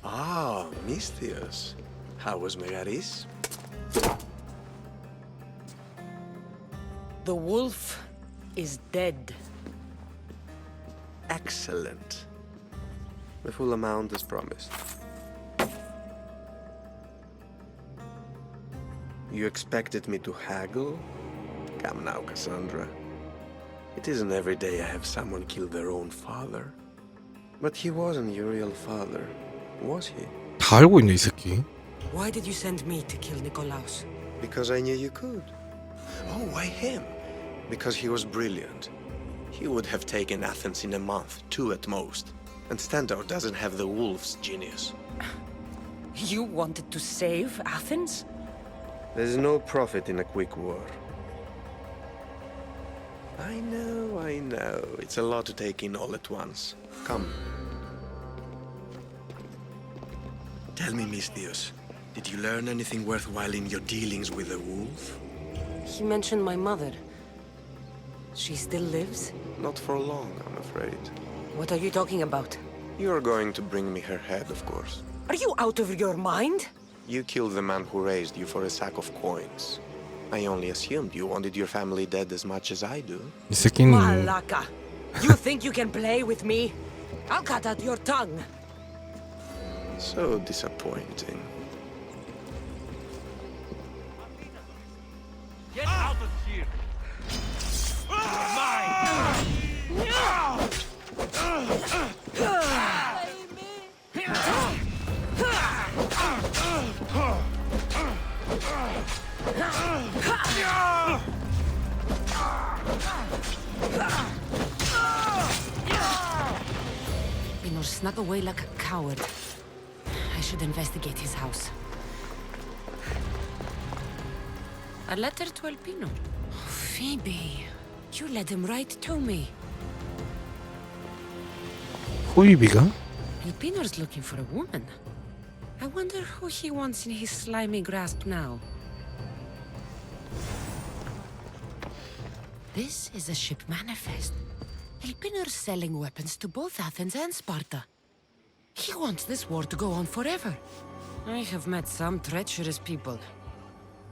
Ah, Mystios. How was Megaris? The wolf is dead. Excellent. The full amount as promised. You expected me to haggle? Come now, Cassandra. It isn't every day I have someone kill their own father. But he wasn't your real father, was he? 다 알고 있네 이 새끼. Why did you send me to kill Nikolaos? Because I knew you could. Oh, why him? Because he was brilliant. He would have taken Athens in a month, 2 at most. And Stentor doesn't have the wolf's genius. You wanted to save Athens? There's no profit in a quick war. I know. It's a lot to take in all at once. Come. Tell me, Mystios, did you learn anything worthwhile in your dealings with the wolf? He mentioned my mother. She still lives? Not for long, I'm afraid. What are you talking about? You're going to bring me her head, of course. Are you out of your mind? You killed the man who raised you for a sack of coins. I only assumed you wanted your family dead as much as I do. 이 새끼는 Malaka! You think you can play with me? I'll cut out your tongue. So disappointing. Get out of here! You're mine! Pinor snuck away like a coward. I should investigate his house. A letter to Elpino. Phoebe, you led him right to me. 호이비가? Elpinor's looking for a woman. I wonder who he wants in his slimy grasp now. This is a ship manifest. Elpinor's selling weapons to both Athens and Sparta. He wants this war to go on forever. I have met some treacherous people.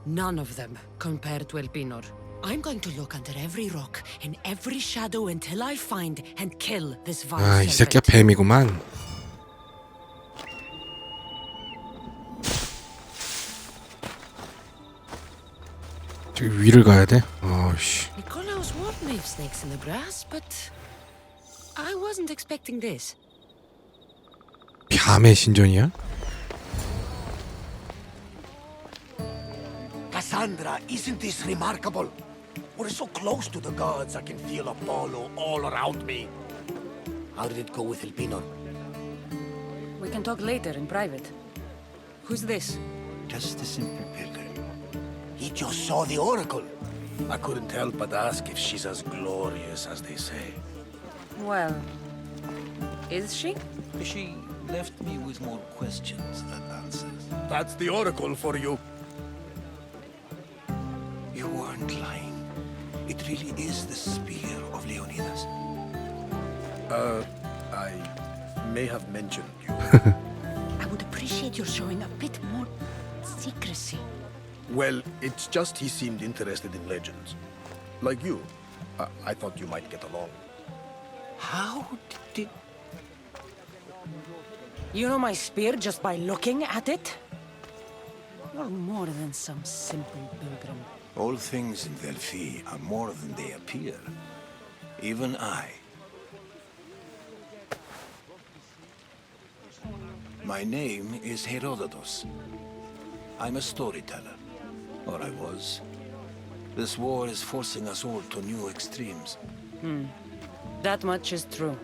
None of them compared to Elpinor. I'm going to look under every rock and every shadow until I find and kill this vile 아, 이 새끼야 serpent. 뱀이구만. 저기 위를 가야 돼? 씨. Nikolaos would leave snakes in the grass, but I wasn't expecting this. 뱀의 신전이야? Cassandra, isn't this remarkable? We're so close to the gods, I can feel Apollo all around me. How did it go with Elpinor? We can talk later in private. Who's this? Just a simple pilgrim. He just saw the oracle. I couldn't help but ask if she's as glorious as they say. Well, is she? She left me with more questions than answers. That's the oracle for you. You weren't lying. It really is the spear of Leonidas. I may have mentioned you. I would appreciate your showing a bit more secrecy. Well, it's just he seemed interested in legends. Like you. I thought you might get along. How did... You know my spear just by looking at it? You're more than some simple pilgrim. All things in Delphi are more than they appear. Even I. My name is Herodotus. I'm a storyteller. Or I was. This war is forcing us all to new extremes. That much is true.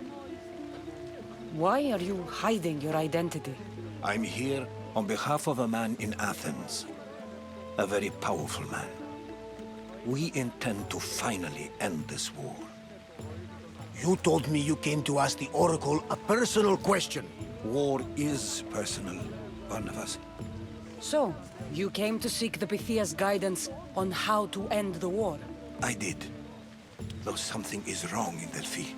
Why are you hiding your identity? I'm here on behalf of a man in Athens. A very powerful man. We intend to finally end this war. You told me you came to ask the oracle a personal question. War is personal, Barnabas. So, you came to seek the Pythia's guidance on how to end the war. I did. Though something is wrong in Delphi.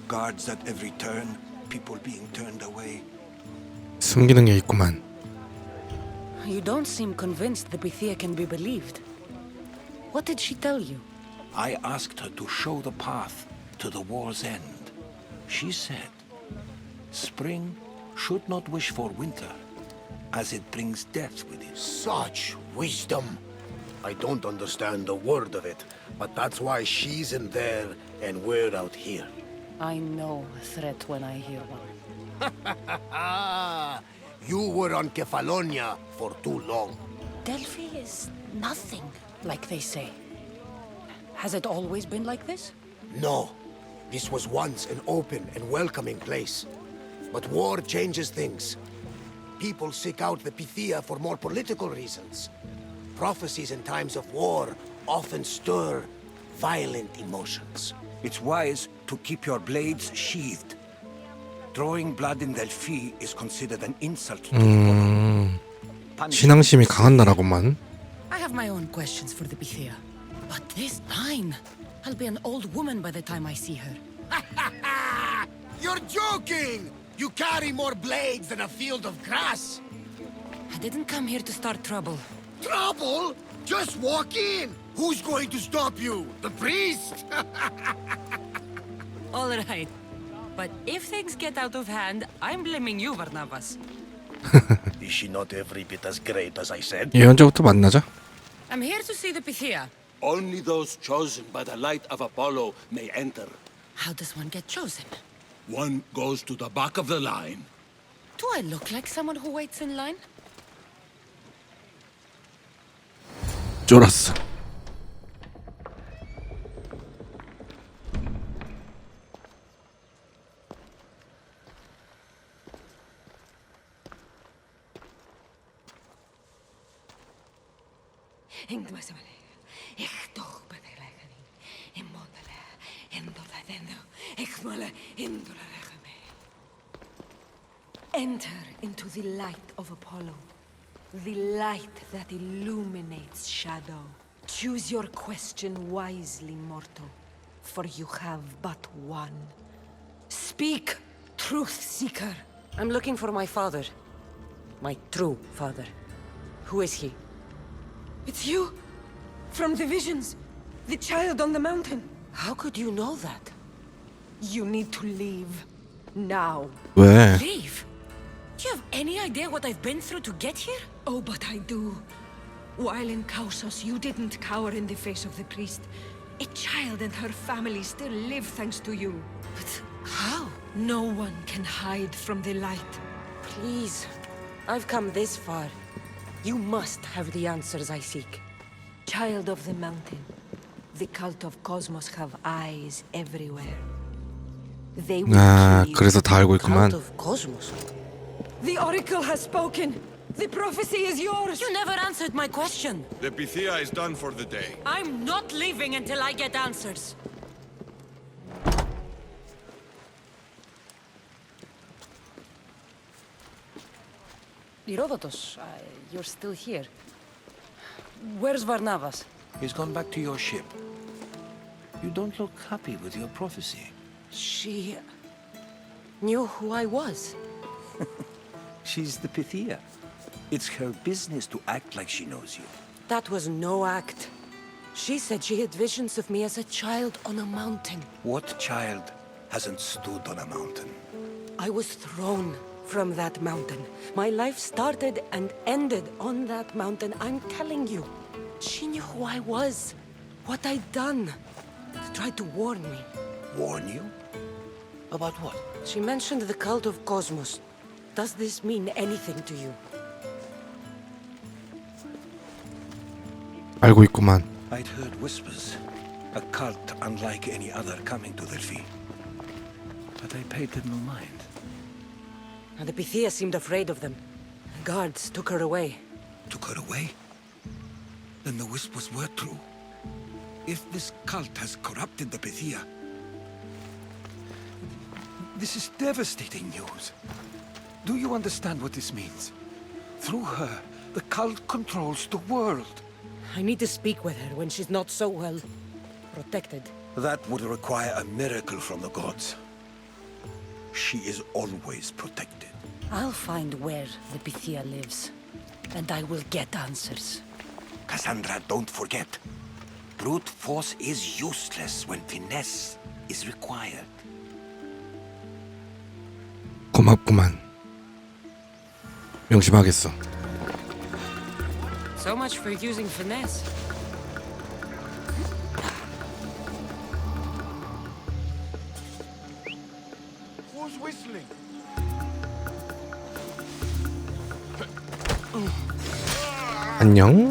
Guards at every turn, people being turned away. 숨기는 게 있구만. You don't seem convinced the Pythia can be believed. What did she tell you? I asked her to show the path to the war's end. She said, spring should not wish for winter, as it brings death with it. Such wisdom. I don't understand a word of it, but that's why she's in there and we're out here. I know a threat when I hear one. Ah, you were on Kefalonia for too long. Delphi is nothing, like they say. Has it always been like this? No, this was once an open and welcoming place. But war changes things. People seek out the Pythia for more political reasons. Prophecies in times of war often stir violent emotions. It's wise to keep your blades sheathed. Drawing blood in Delphi is considered an insult to the god. 신앙심이 강한 나라구만. I have my own questions for the Pythia. But this line, I'll be an old woman by the time I see her. You're joking! You carry more blades than a field of grass! I didn't come here to start trouble. Trouble? Just walk in! Who's going to stop you? The priest? All right. But if things get out of hand, I'm blaming you, Barnabas. Is she not every bit as great as I said? 예언자부터 만나자. I'm here to see the Pythia. Only those chosen by the light of Apollo may enter. How does one get chosen? One goes to the back of the line. Do I look like someone who waits in line? 쫄았어. Enter into the light of Apollo, the light that illuminates shadow. Choose your question wisely, mortal, for you have but one. Speak, truth seeker. I'm looking for my father. My true father. Who is he? It's you, from the visions, the child on the mountain. How could you know that? You need to leave, now. 왜? Leave? Do you have any idea what I've been through to get here? Oh, but I do. While in Kausos, you didn't cower in the face of the priest. A child and her family still live thanks to you. But how? No one can hide from the light. Please. I've come this far. You must have the answers I seek. Child of the mountain, the cult of Cosmos have eyes everywhere. They will 아, kill you. 그래서 다 알고 있구만. Cult of Cosmos. The oracle has spoken. The prophecy is yours. You never answered my question. The Pythia is done for the day. I'm not leaving until I get answers. Herodotus, you're still here. Where's Barnabas? He's gone back to your ship. You don't look happy with your prophecy. She knew who I was. She's the Pythia. It's her business to act like she knows you. That was no act. She said she had visions of me as a child on a mountain. What child hasn't stood on a mountain? I was thrown from that mountain. My life started and ended on that mountain. I'm telling you. She knew who I was, what I'd done. She tried to warn me. Warn you? About what? She mentioned the cult of Cosmos. Does this mean anything to you? 알고 있구만. I'd heard whispers. A cult unlike any other coming to Delphi. But I paid it no mind. And the Pythia seemed afraid of them. Guards took her away. Took her away? Then the whispers were true. If this cult has corrupted the Pythia, this is devastating news. Do you understand what this means? Through her, the cult controls the world. I need to speak with her when she's not so well protected. That would require a miracle from the gods. She is always protected. I'll find where the Pythia lives, and I will get answers. Cassandra, don't forget. Brute force is useless when finesse is required. 고맙구만. 명심하겠어. So much for using finesse. Who's whistling? 안녕.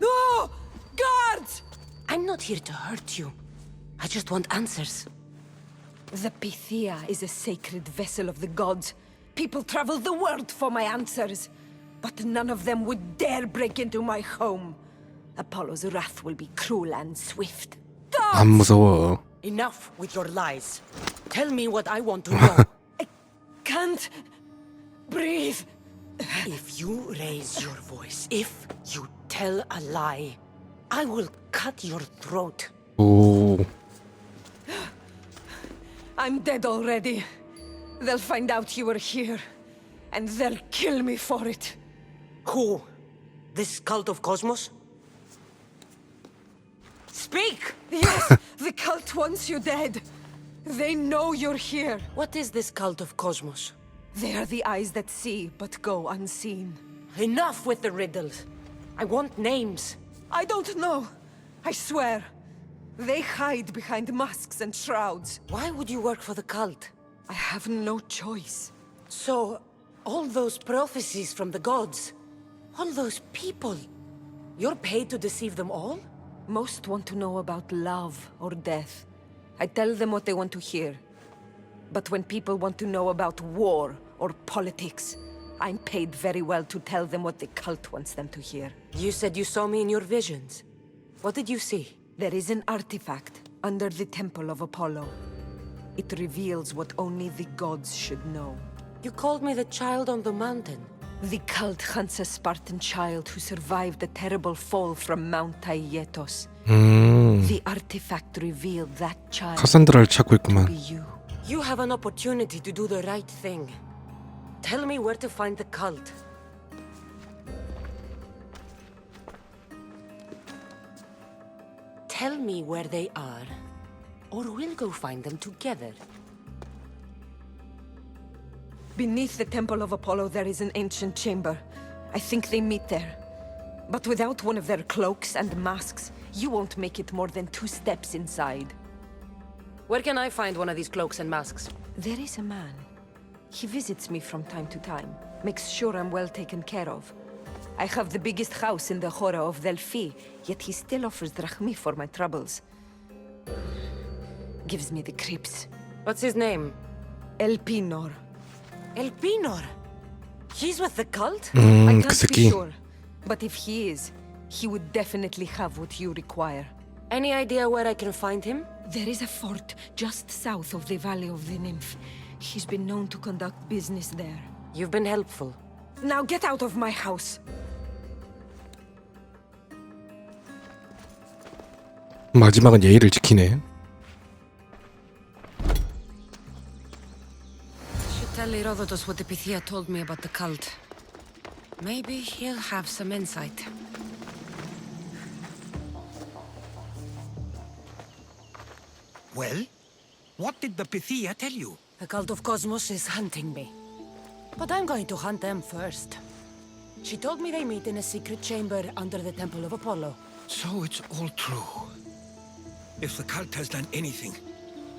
No! Guards! I'm not here to hurt you. I just want answers. The Pythia is a sacred vessel of the gods. People travel the world for my answers. But none of them would dare break into my home. Apollo's wrath will be cruel and swift. 안 무서워. Enough with your lies. Tell me what I want to know. I can't breathe. If you raise your voice, if you tell a lie, I will cut your throat. 오. I'm dead already. They'll find out you were here, and they'll kill me for it. Who? This cult of Cosmos? Speak! Yes, the cult wants you dead. They know you're here. What is this cult of Cosmos? They are the eyes that see, but go unseen. Enough with the riddles. I want names. I don't know. I swear. They hide behind masks and shrouds. Why would you work for the cult? I have no choice. So, all those prophecies from the gods, all those people, you're paid to deceive them all? Most want to know about love or death. I tell them what they want to hear. But when people want to know about war or politics, I'm paid very well to tell them what the cult wants them to hear. You said you saw me in your visions. What did you see? There is an artifact under the temple of Apollo. It reveals what only the gods should know. You called me the child on the mountain. The cult hunts a Spartan child who survived the terrible fall from Mount Aietos. The artifact revealed that child 카산드라를 찾고 to 있구만. be you. You have an opportunity to do the right thing. Tell me where to find the cult. Tell me where they are, or we'll go find them together. Beneath the temple of Apollo there is an ancient chamber. I think they meet there. But without one of their cloaks and masks, you won't make it more than 2 steps inside. Where can I find one of these cloaks and masks? There is a man. He visits me from time to time, makes sure I'm well taken care of. I have the biggest house in the Hora of Delphi, yet he still offers drachmi for my troubles. Gives me the creeps. What's his name? Elpinor. Elpinor? He's with the cult? I 그 can't be 새끼. sure, but if he is, he would definitely have what you require. Any idea where I can find him? There is a fort just south of the Valley of the Nymph. He's been known to conduct business there. You've been helpful. Now get out of my house. 마지막은 예의를 지키네. Should tell Herodotus what the Pythia told me about the cult. Maybe he'll have some insight. Well, what did the Pythia tell you? The cult of Cosmos is hunting me. But I'm going to hunt them first. She told me they meet in a secret chamber under the temple of Apollo. So it's all true. If the cult has done anything,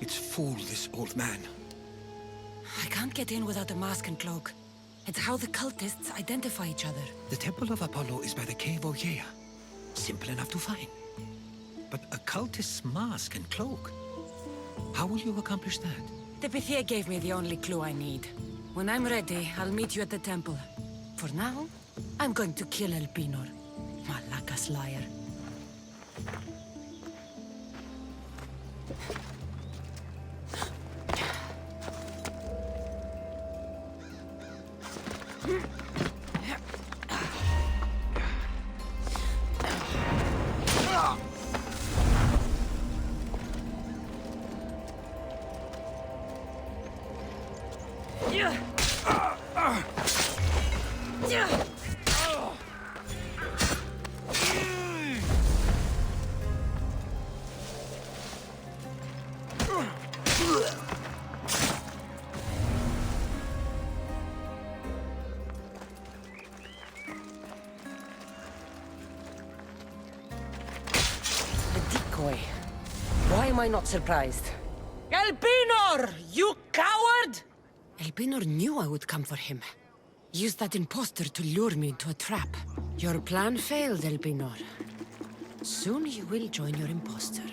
it's fooled this old man. I can't get in without a mask and cloak. It's how the cultists identify each other. The temple of Apollo is by the cave of Yea. Simple enough to find. But a cultist's mask and cloak? How will you accomplish that? The Pythia gave me the only clue I need. When I'm ready, I'll meet you at the temple. For now, I'm going to kill Elpinor, Malaka's liar. Why am I not surprised? Elpinor! You coward! Elpinor knew I would come for him. Used that imposter to lure me into a trap. Your plan failed, Elpinor. Soon you will join your imposter.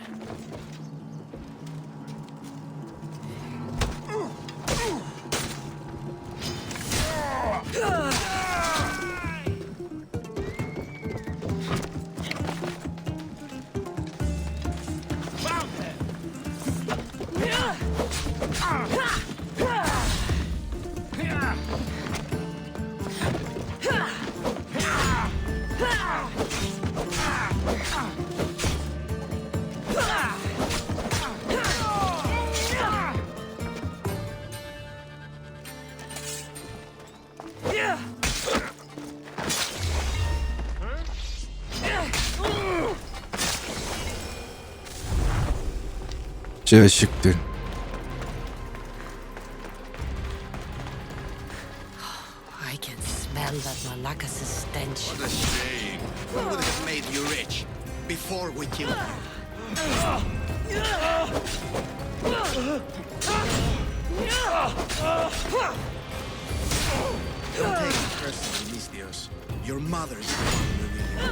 자식들. I can smell that Malakas' stench. What a shame. What would have made you rich before we killed you? Don't take it personally, Mistios. Your mother's the one moving you.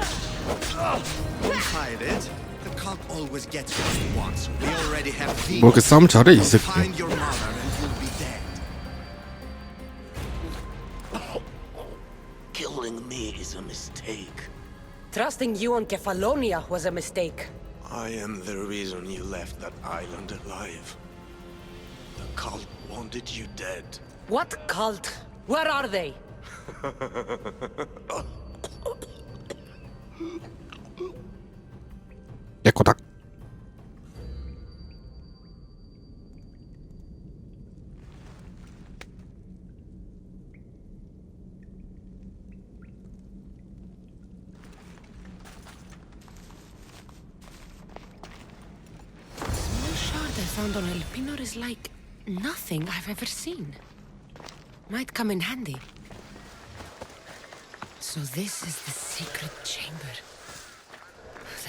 Don't fight it. The cult always gets what it wants. We already have the 뭐 이렇게 싸움 잘해 이 새끼. find your mother and you'll be dead. Killing me is a mistake. Trusting you on Kefalonia was a mistake. I am the reason you left that island alive. The cult wanted you dead. What cult? Where are they? 깨꼬닥. The shard I found on Elpinor is like nothing I've ever seen. Might come in handy. So this is the secret chamber.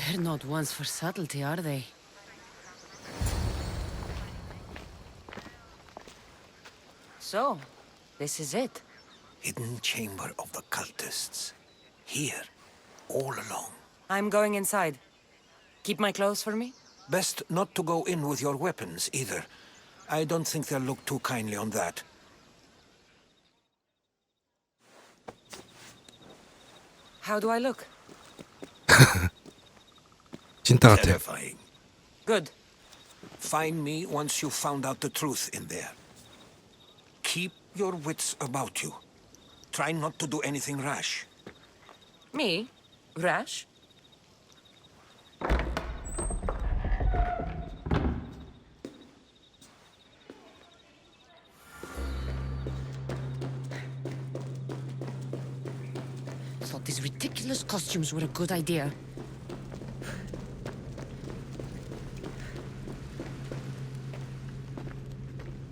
They're not ones for subtlety, are they? So, this is it. Hidden chamber of the cultists. Here, all along. I'm going inside. Keep my clothes for me? Best not to go in with your weapons, either. I don't think they'll look too kindly on that. How do I look? 찐따 같아. Terrifying. Good. Find me once you've found out the truth in there. Keep your wits about you. Try not to do anything rash. Me? Rash? Thought these ridiculous costumes were a good idea.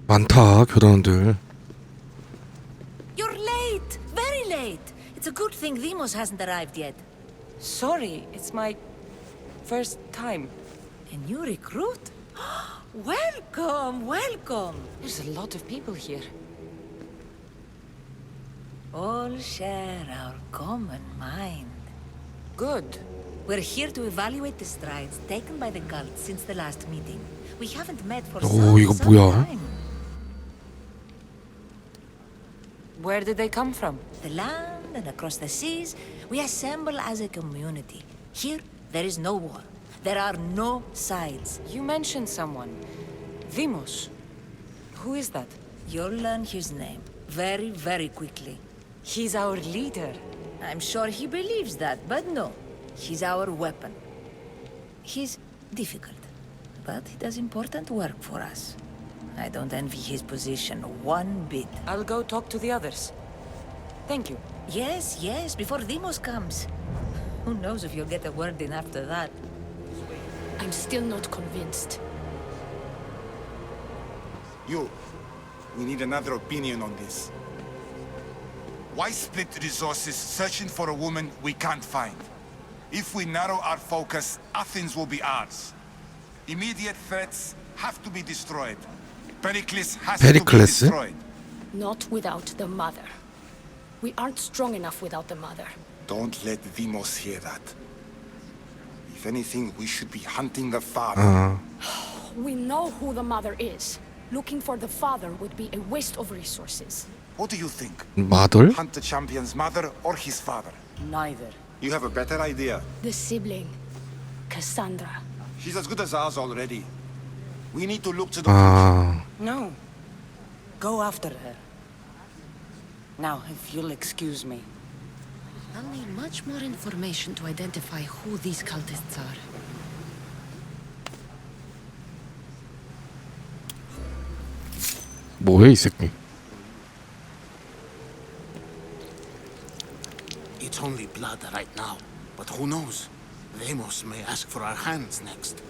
많다 교단원들. You're late! Very late! It's a good thing Demos hasn't arrived yet. Sorry, it's my first time. A new recruit? Welcome, welcome! There's a lot of people here. All share our common mind. Good. We're here to evaluate the strides taken by the cult since the last meeting. We haven't met for 오, 이거 some 뭐야? time. Where did they come from? The land and across the seas, we assemble as a community. Here, there is no war. There are no sides. You mentioned someone. Vimos. Who is that? You'll learn his name very, very quickly. He's our leader. I'm sure he believes that, but no. He's our weapon. He's difficult, but he does important work for us. I don't envy his position one bit. I'll go talk to the others. Thank you. Yes, yes, before Demos comes. Who knows if you'll get a word in after that. I'm still not convinced. We need another opinion on this. Why split resources searching for a woman we can't find? If we narrow our focus, Athens will be ours. Immediate threats have to be destroyed. Pericles has to be destroyed. Not without the mother. We aren't strong enough without the mother. Don't let Demos hear that. If anything, we should be hunting the father. We know who the mother is. Looking for the father would be a waste of resources. What do you think? 마돌? Hunt the champion's mother or his father? Neither. You have a better idea. The sibling, Cassandra. She's as good as ours already. We need to look to the No. Go after her. Now, if you'll excuse me. I'll need much more information to identify who these cultists are. 뭐해 이 새끼? It's only blood right now, but who knows? Demos may ask for our hands next.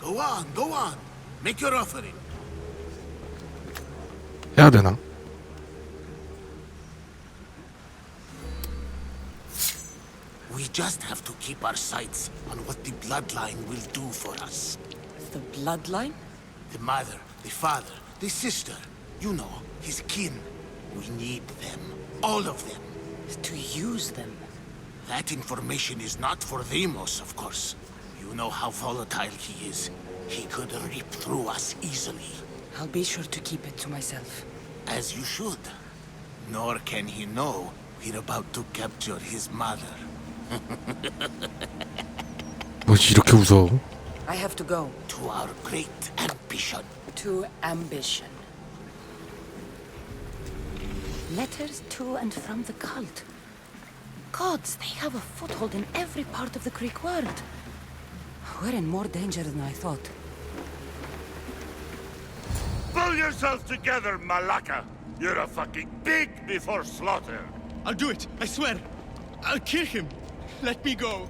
Go on. Make your offering. 해야 되나? We just have to keep our sights on what the bloodline will do for us. The bloodline? The mother, the father, the sister. You know, his kin. We need them. All of them. To use them. That information is not for Demos, of course. You know how volatile he is. He could rip through us easily. I'll be sure to keep it to myself. As you should. Nor can he know we're about to capture his mother. 뭐지 이렇게 웃어? I have to go. To our great ambition. To ambition. Letters to and from the cult. Gods, they have a foothold in every part of the Greek world. We're in more danger than I thought. Pull yourself together, Malaka! You're a fucking pig before slaughter! I'll do it, I swear. I'll kill him. Let me go.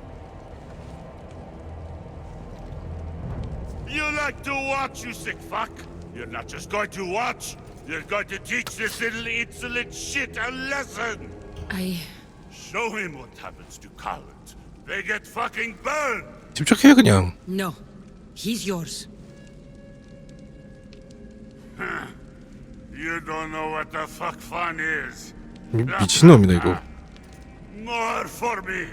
You like to watch, you sick fuck? You're not just going to watch, you're going to teach this little insolent shit a lesson! Show him what happens to cowards. They get fucking burned! 집착해 그냥. No. He's yours. You don't know what the fuck fun is. 미친놈이다 이거. More for me!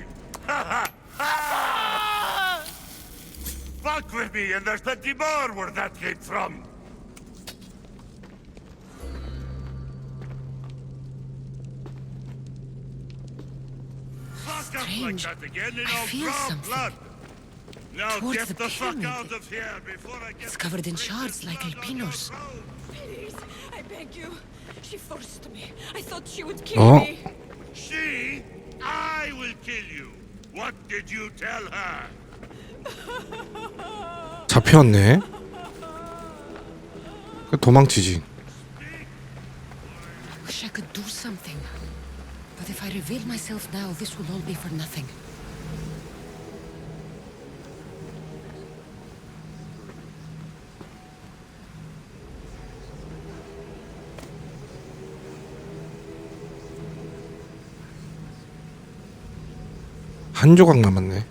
Fuck with me and there's plenty more where that came from! Fuck up like that again in I our feel brown something. blood! Now Towards get the the fuck pyramid. out of here before I get... It's covered in shards like Alpinos. Please, I beg you. She forced me. I thought she would kill me. She? I will kill you! What did you tell her? 잡혔네. 도망치지. Wish I could do something. But if I reveal myself now, this will all be for nothing. 한 조각 남았네.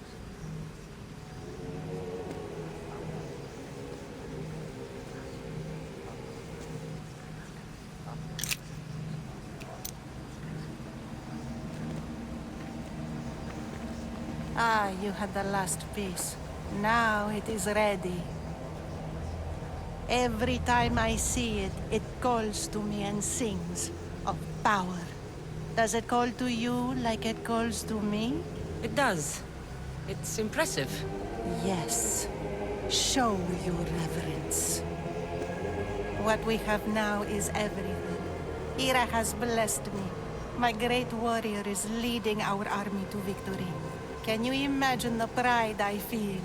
Ah, you had the last piece. Now it is ready. Every time I see it, it calls to me and sings of power. Does it call to you like it calls to me? It does. It's impressive. Yes. Show your reverence. What we have now is everything. Ira has blessed me. My great warrior is leading our army to victory. Can you imagine the pride I feel?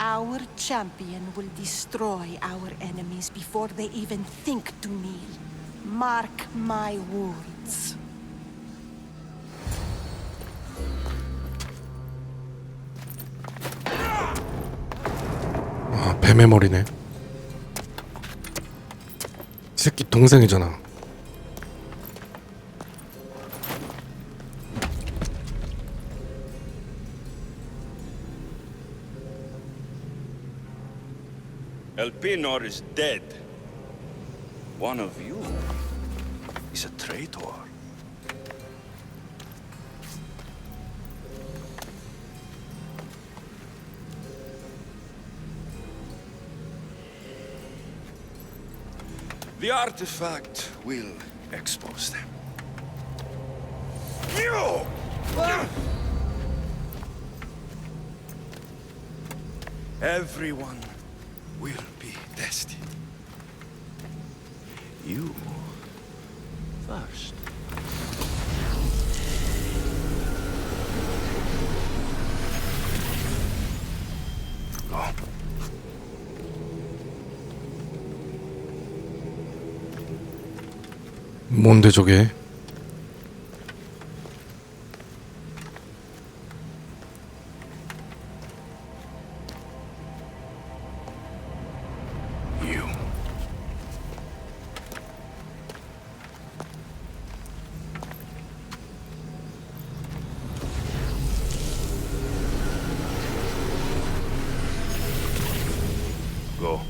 Our champion will destroy our enemies before they even think to kneel. Mark my words. 아, 뱀의 머리네. 이 새끼 동생이잖아. Elpenor is dead. One of you is a traitor. The artifact will expose them. You! Everyone will be tested. You first. Go. 뭔데 저게? Go.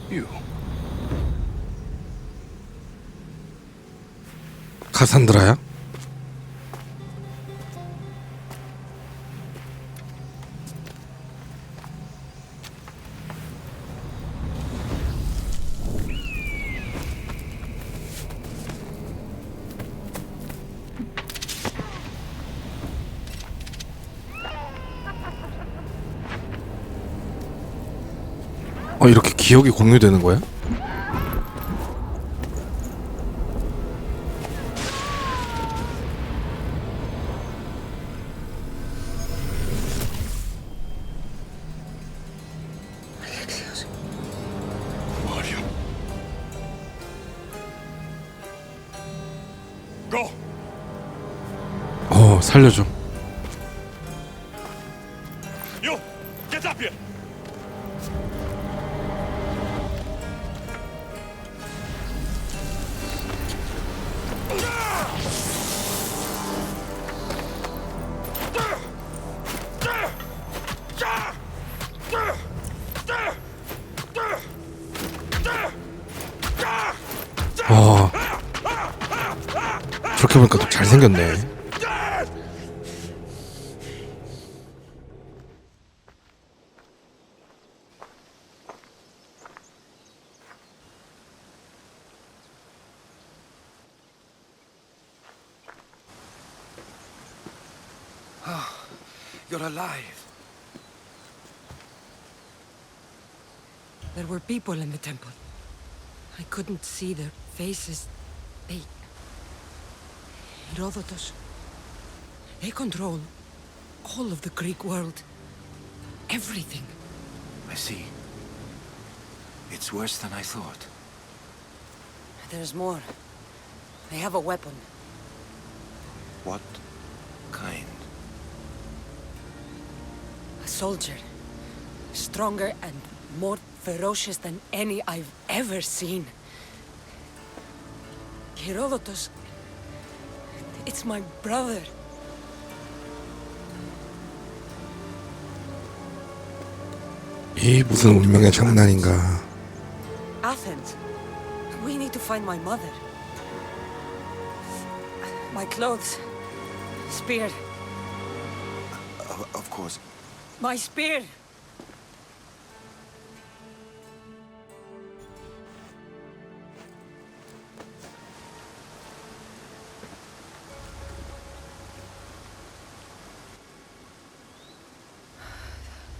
You. 카산드라야? 이렇게 기억이 공유되는 거야? 살려줘. You, get up here. 저렇게 보니까 또 잘생겼네. You're alive. There were people in the temple. I couldn't see their faces. Herodotus. They control all of the Greek world. Everything. I see. It's worse than I thought. There's more. They have a weapon. What kind? A soldier. Stronger and more ferocious than any I've ever seen. Herodotus. It's my brother. 이 무슨 운명의 장난인가. Athens. We need to find my mother. My clothes. Spear. Of course. My spear!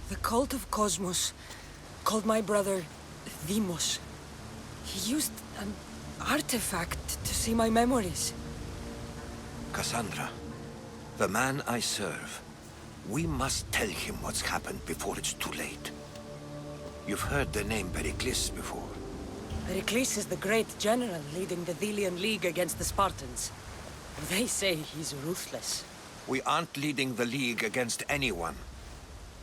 The cult of Cosmos called my brother Deimos. He used an artifact to see my memories. Cassandra, the man I serve, we must tell him what's happened before it's too late. You've heard the name Pericles before. Pericles is the great general leading the Delian League against the Spartans. They say he's ruthless. We aren't leading the League against anyone.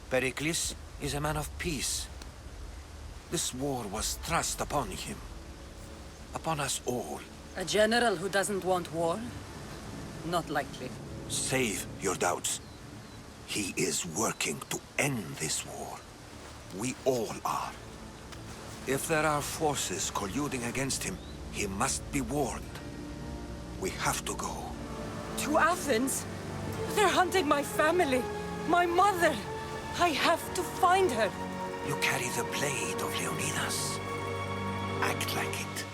Pericles is a man of peace. This war was thrust upon him. Upon us all. A general who doesn't want war? Not likely. Save your doubts. He is working to end this war. We all are. If there are forces colluding against him, he must be warned. We have to go. To Athens? They're hunting my family, my mother. I have to find her. You carry the blade of Leonidas. Act like it.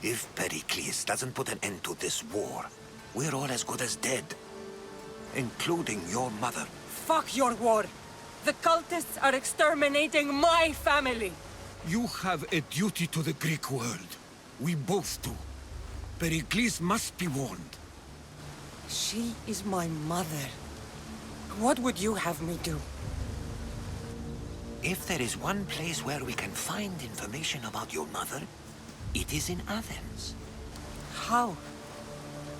If Pericles doesn't put an end to this war, we're all as good as dead. Including your mother. Fuck your war! The cultists are exterminating my family! You have a duty to the Greek world. We both do. Pericles must be warned. She is my mother. What would you have me do? If there is one place where we can find information about your mother, it is in Athens. How?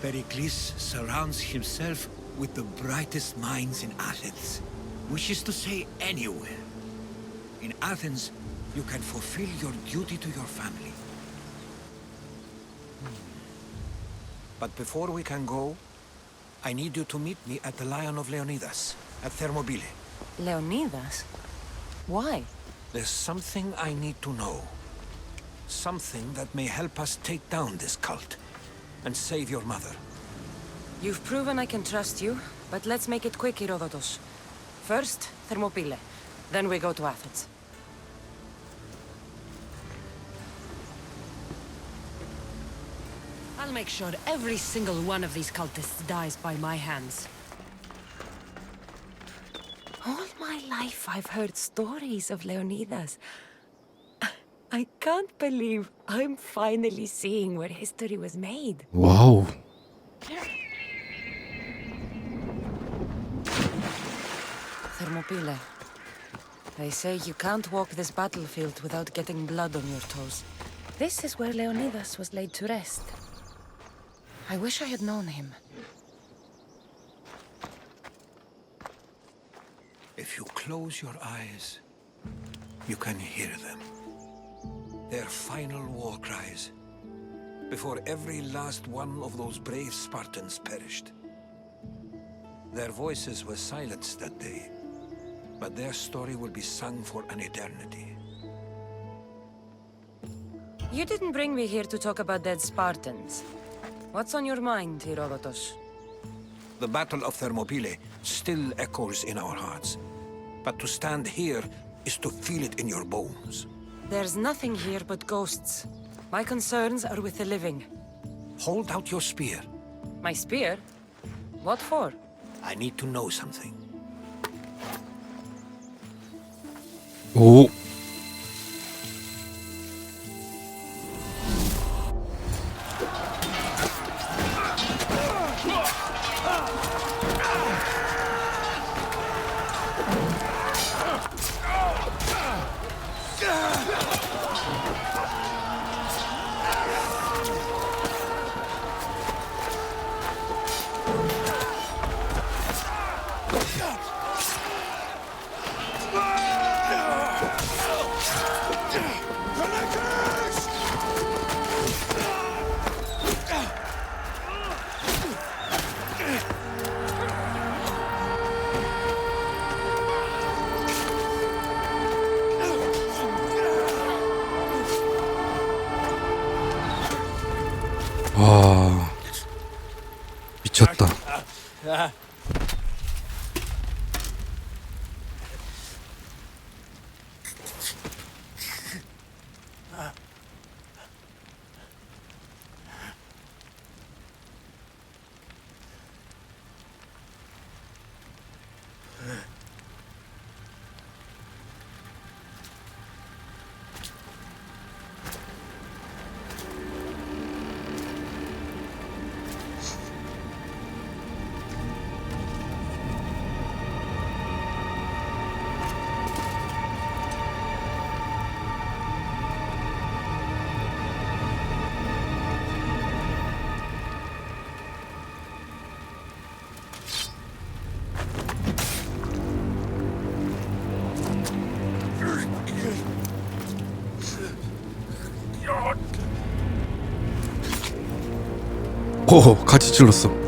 Pericles surrounds himself with the brightest minds in Athens. Which is to say, anywhere. In Athens, you can fulfill your duty to your family. But before we can go, I need you to meet me at the Lion of Leonidas, at Thermopylae. Leonidas? Why? There's something I need to know. Something that may help us take down this cult and save your mother. You've proven I can trust you, but let's make it quick, Herodotus. First, Thermopylae. Then we go to Athens. I'll make sure every single one of these cultists dies by my hands. All my life I've heard stories of Leonidas. I can't believe I'm finally seeing where history was made. 와우. Thermopylae. They say you can't walk this battlefield without getting blood on your toes. This is where Leonidas was laid to rest. I wish I had known him. If you close your eyes, you can hear them. Their final war cries, before every last one of those brave Spartans perished. Their voices were silenced that day, but their story will be sung for an eternity. You didn't bring me here to talk about dead Spartans. What's on your mind, Herodotus? The Battle of Thermopylae still echoes in our hearts, but to stand here is to feel it in your bones. There's nothing here but ghosts. My concerns are with the living. Hold out your spear. My spear? What for? I need to know something. 오. 와 미쳤다. 오 같이 찔렀어.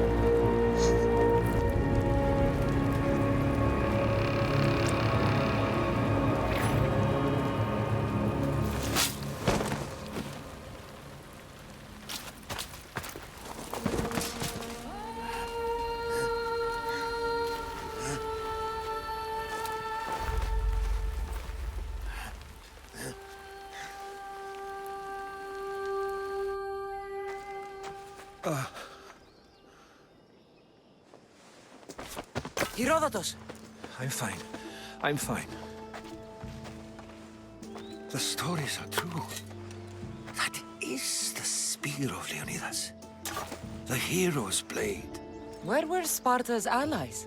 Herodotus! I'm fine. I'm fine. The stories are true. That is the spear of Leonidas. The hero's blade. Where were Sparta's allies?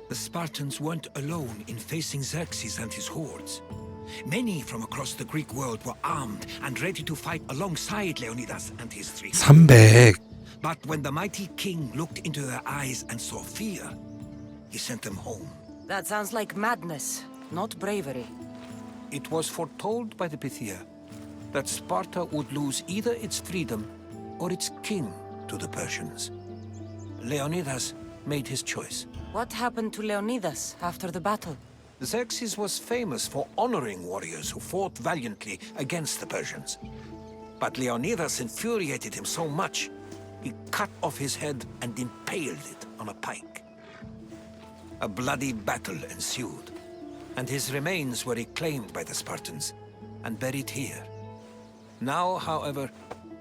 The Spartans weren't alone in facing Xerxes and his hordes. Many from across the Greek world were armed and ready to fight alongside Leonidas and his 300. But when the mighty king looked into their eyes and saw fear, he sent them home. That sounds like madness, not bravery. It was foretold by the Pythia that Sparta would lose either its freedom or its king to the Persians. Leonidas made his choice. What happened to Leonidas after the battle? Xerxes was famous for honoring warriors who fought valiantly against the Persians. But Leonidas infuriated him so much, he cut off his head and impaled it on a pike. A bloody battle ensued, and his remains were reclaimed by the Spartans and buried here. Now, however,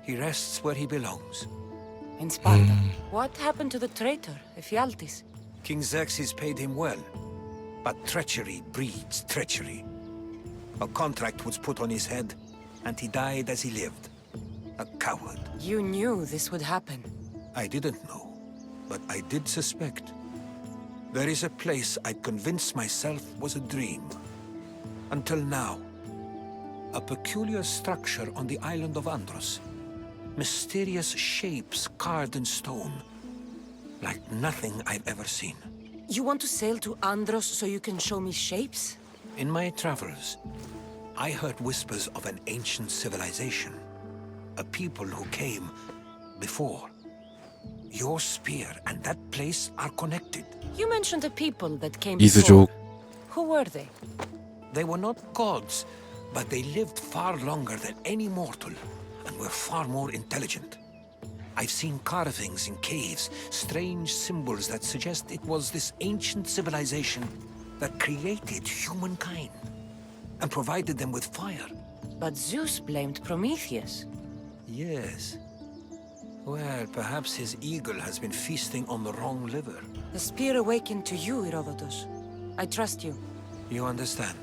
he rests where he belongs. In Sparta. What happened to the traitor, Ephialtes? King Xerxes paid him well, but treachery breeds treachery. A contract was put on his head, and he died as he lived. A coward. You knew this would happen. I didn't know, but I did suspect. There is a place I'd convinced myself was a dream. Until now. A peculiar structure on the island of Andros. Mysterious shapes carved in stone. Like nothing I've ever seen. You want to sail to Andros so you can show me shapes? In my travels, I heard whispers of an ancient civilization. A people who came before. Your spear and that place are connected. You mentioned a people that came Easy before. joke. Who were they? They were not gods, but they lived far longer than any mortal, and were far more intelligent. I've seen carvings in caves, strange symbols that suggest it was this ancient civilization that created humankind, and provided them with fire. But Zeus blamed Prometheus. Yes. Well, perhaps his eagle has been feasting on the wrong liver. The spear awakened to you, Herodotus. I trust you. You understand.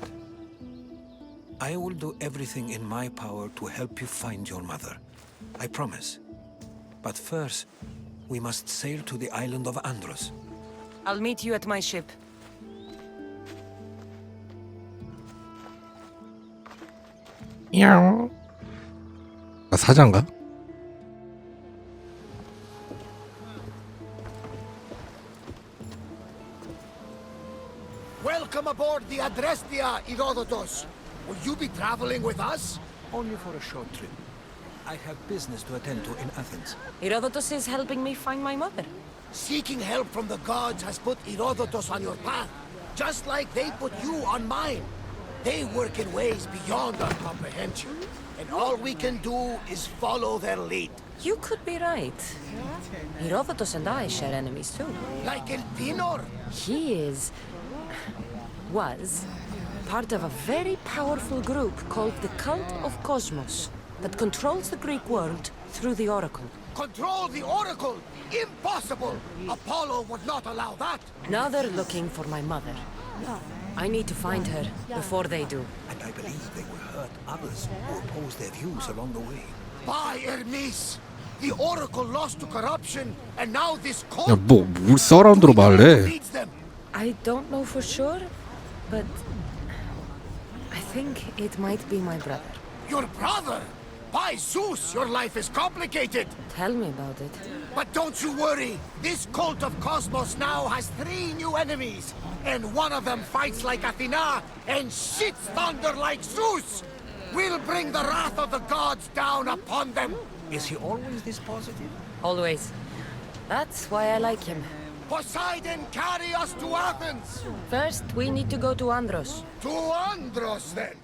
I will do everything in my power to help you find your mother. I promise. But first, we must sail to the island of Andros. I'll meet you at my ship. 아, 사자인가? Welcome aboard the Adrestia, Herodotus. Will you be traveling with us? Only for a short trip. I have business to attend to in Athens. Herodotus is helping me find my mother. Seeking help from the gods has put Herodotus on your path, just like they put you on mine. They work in ways beyond our comprehension, and all we can do is follow their lead. You could be right. Herodotus and I share enemies too. Like El Tinor? He was part of a very powerful group called the Cult of Cosmos that controls the Greek world through the Oracle. Control the Oracle? Impossible! Apollo would not allow that! Now they're looking for my mother. I need to find her before they do. And I believe they will hurt others who oppose their views along the way. By Hermes! The Oracle lost to corruption, and now this cult... 야, 뭘 서라운드로 말해? leads them. I don't know for sure, but I think it might be my brother. Your brother? By Zeus, your life is complicated! Tell me about it. But don't you worry! This cult of Cosmos now has 3 new enemies! And one of them fights like Athena and shits thunder like Zeus! We'll bring the wrath of the gods down upon them! Is he always this positive? Always. That's why I like him. Poseidon, carry us to Athens! First, we need to go to Andros. To Andros, then!